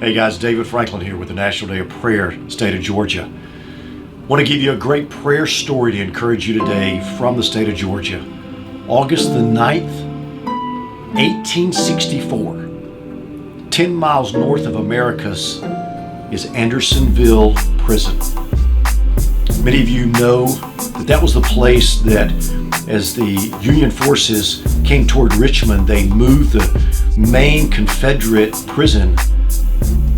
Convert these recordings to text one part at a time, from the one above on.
Hey guys, David Franklin here with the National Day of Prayer, state of Georgia. I want to give you a great prayer story to encourage you today from the state of Georgia. August the 9th, 1864, 10 miles north of Americus is Andersonville prison. Many of you know that was the place that as the Union forces came toward Richmond, they moved the main Confederate prison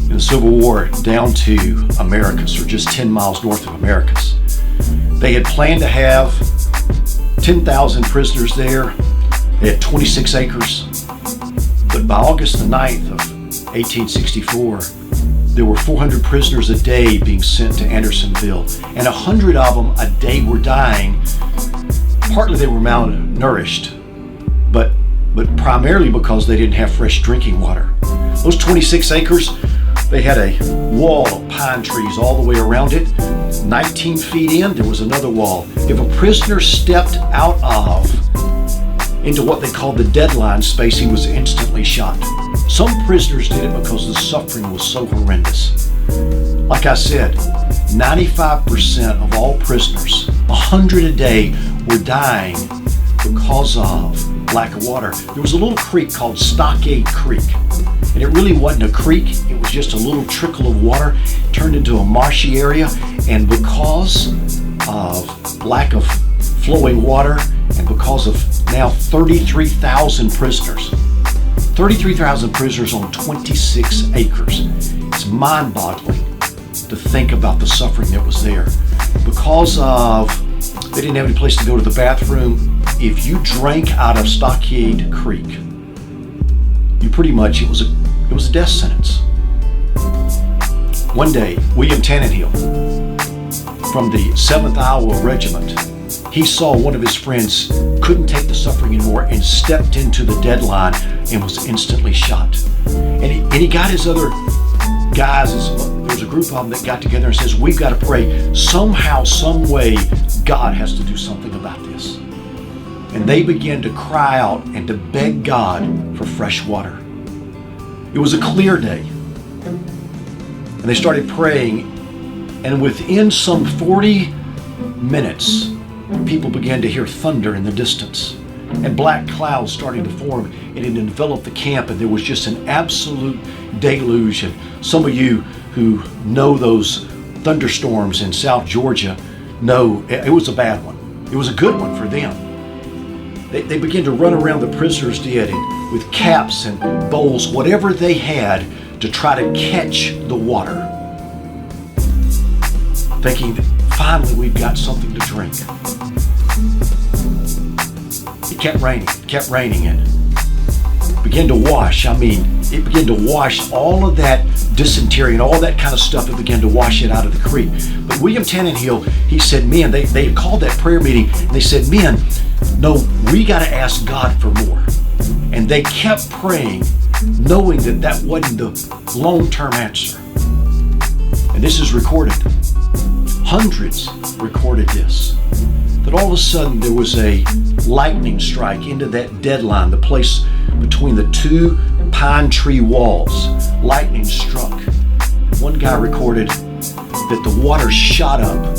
in the Civil War down to Americus, or just 10 miles north of Americus. They had planned to have 10,000 prisoners there. They had 26 acres. But by August the 9th of 1864, there were 400 prisoners a day being sent to Andersonville, and 100 of them a day were dying. Partly they were malnourished, but primarily because they didn't have fresh drinking water. Those 26 acres, they had a wall of pine trees all the way around it. 19 feet in, there was another wall. If a prisoner stepped out into what they called the deadline space, he was instantly shot. Some prisoners did it because the suffering was so horrendous. Like I said, 95% of all prisoners, 100 a day, were dying because of lack of water. There was a little creek called Stockade Creek, and it really wasn't a creek. It was just a little trickle of water turned into a marshy area, and because of lack of flowing water and because of now 33,000 prisoners, 33,000 prisoners on 26 acres. It's mind-boggling to think about the suffering that was there. Because they didn't have any place to go to the bathroom, if you drank out of Stockade Creek, you pretty much, it was a death sentence. One day, William Tannenhill from the 7th Iowa Regiment, he saw one of his friends couldn't take the suffering anymore and stepped into the deadline and was instantly shot. And he got his other guys, there was a group of them that got together and says, we've got to pray. Somehow, some way, God has to do something about this. And they began to cry out and to beg God for fresh water. It was a clear day. And they started praying, and within some 40 minutes, people began to hear thunder in the distance, and black clouds starting to form, and it enveloped the camp, and there was just an absolute deluge. And some of you who know those thunderstorms in South Georgia know it was a bad one. It was a good one for them. They began to run around, the prisoners did, and with caps and bowls, whatever they had, to try to catch the water, thinking that finally we've got something to drink. It kept raining, and it began to wash. It began to wash all of that dysentery and all that kind of stuff. It began to wash it out of the creek. But William Tannenhill, he said, men, they had called that prayer meeting, and they said, men, no, we got to ask God for more. And they kept praying, knowing that wasn't the long-term answer. And this is recorded. Hundreds recorded this. That all of a sudden there was a lightning strike into that deadline, the place between the two pine tree walls. Lightning struck. One guy recorded that the water shot up,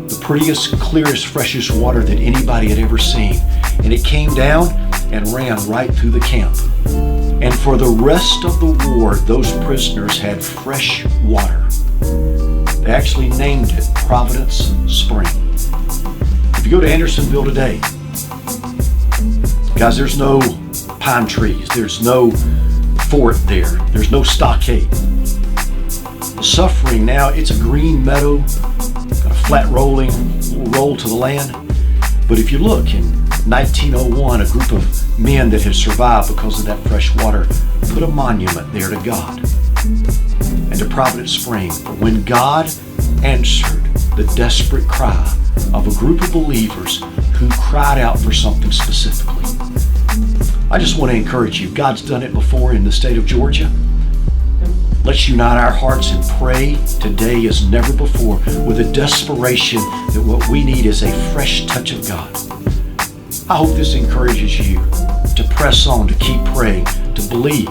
the prettiest, clearest, freshest water that anybody had ever seen. And it came down and ran right through the camp. And for the rest of the war, those prisoners had fresh water. They actually named it Providence Spring. If you go to Andersonville today, guys, there's no pine trees. There's no fort there. There's no stockade. The suffering now, it's a green meadow, got a flat roll to the land. But if you look, in 1901, a group of men that had survived because of that fresh water put a monument there to God and to Providence Spring, for when God answered the desperate cry of a group of believers who cried out for something specifically. I just want to encourage you. God's done it before in the state of Georgia. Let's unite our hearts and pray today as never before with a desperation that what we need is a fresh touch of God. I hope this encourages you to press on, to keep praying, to believe.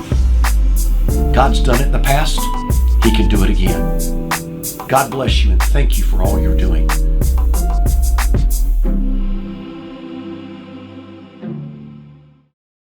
God's done it in the past. He can do it again. God bless you and thank you for all you're doing.